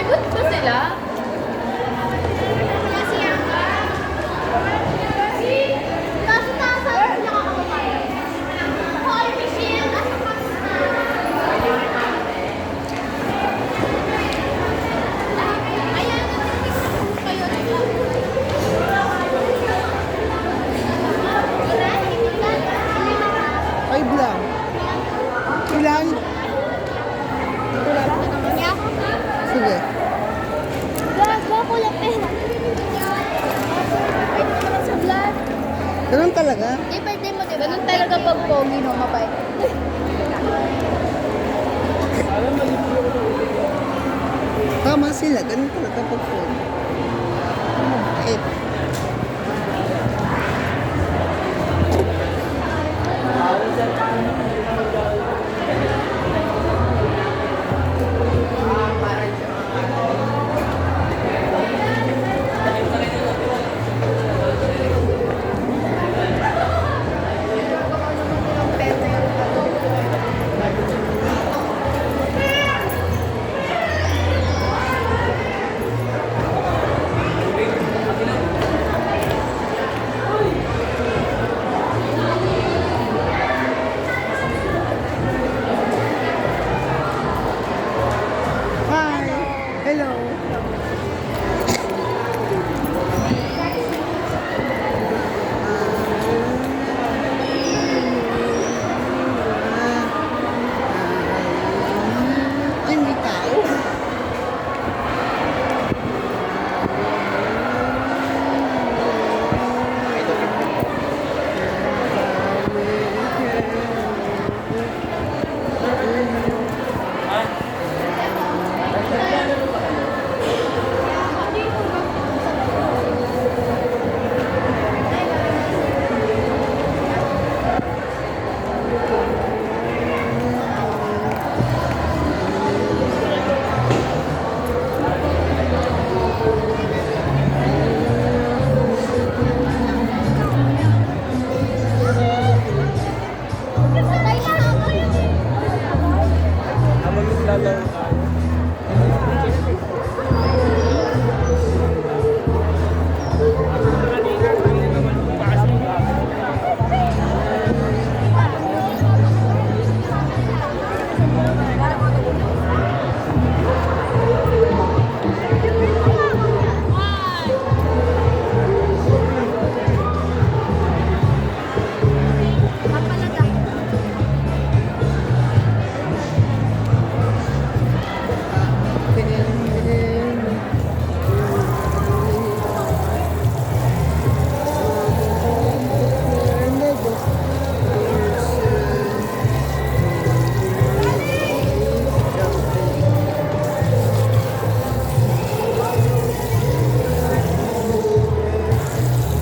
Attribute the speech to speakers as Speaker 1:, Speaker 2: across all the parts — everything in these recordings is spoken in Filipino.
Speaker 1: good ba sila?
Speaker 2: Five lang. Ilan? Sige. Ganun talaga?
Speaker 1: Ganun talaga pag pogi, no? Mabait.
Speaker 2: Tama sila. Ganun talaga pag phone. Eh. Hi. Hello. Ay, may tao.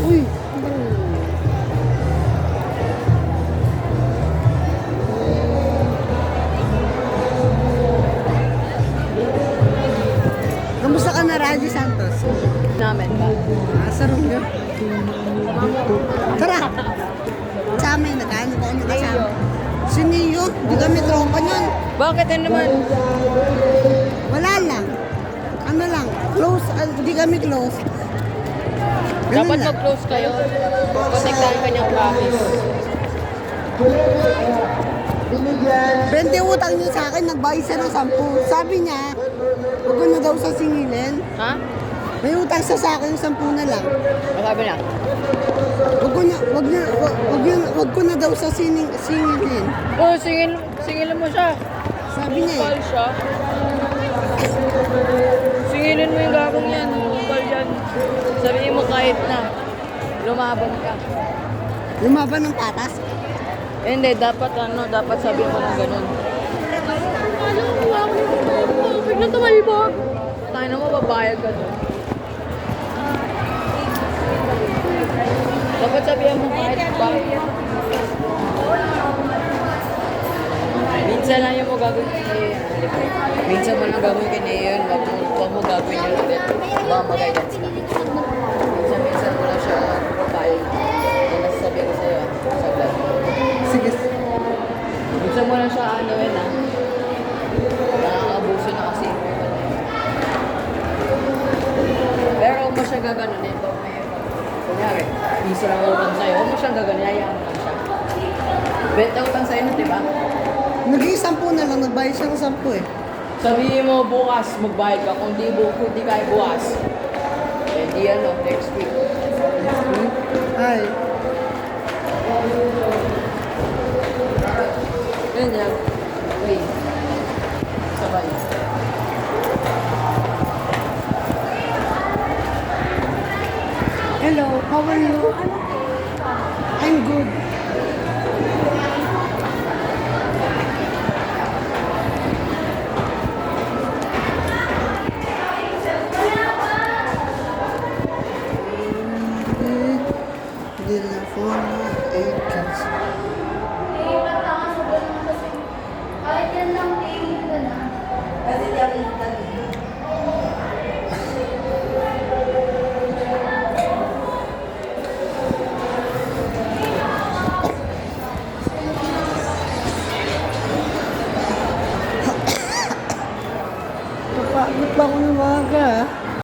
Speaker 2: Uy, kamusta ka na, Raji Santos?
Speaker 1: Namin ba?
Speaker 2: Sa room niyo? Tara! Sa amin, nag-ano ko kasama. Si Neo, di kami tropa niyan.
Speaker 1: Bakit yan naman?
Speaker 2: Wala lang. Ano lang, close, di kami close. Ganun
Speaker 1: Dapat
Speaker 2: lang.
Speaker 1: mag-close kayo. Protektahan ka niyang promise.
Speaker 2: 20 utang niya sa akin, nagbayad siya ng 10. Sabi niya, huwag ko na daw sa singilin.
Speaker 1: Ha?
Speaker 2: May utang siya sa akin, 10 na lang.
Speaker 1: Masabi na.
Speaker 2: Wag ko na daw sa singilin.
Speaker 1: Oh, singilin mo siya.
Speaker 2: Sabi niya
Speaker 1: Kupal
Speaker 2: eh.
Speaker 1: siya. Singilin mo yung gagong yan. Kupal yan. Sabihin mo kahit na. Lumaban ka.
Speaker 2: Lumaban ng patas.
Speaker 1: Hindi, dapat sabihin mo ng ganun. Alam mo, ako biglang tumalibog. Tayo na mo, babayag ka doon. Dapat sabihin mo kahit ba. Minsan lang yung mo gagawin kay minsan mo lang gagawin kay Neon, wag mo gagawin yun ulit. Baka mag-guidance ka. Minsan mo lang siya profile. Yung nasasabi ko sa'yo, saglit.
Speaker 2: Sige.
Speaker 1: Minsan mo lang siya ano yun ah. Nakakabuso na kasi. siya gaganunin. Pag may, kunyari, piso lang utang sa'yo, huwag mo siyang gaganunin, hayaan mo lang siya. Bet utang sa'yo na, diba?
Speaker 2: Naging 10 na lang, nagbayad siya ng 10 eh.
Speaker 1: Sabihin mo bukas, magbayad ka. Kung di kaya bukas, eh di ano, next week.
Speaker 2: Ay,
Speaker 1: Yun yan. Wait. Sabay.
Speaker 2: hello, how are you? I'm good. Telephone, 8 cancel. Napagod pa ako ng mga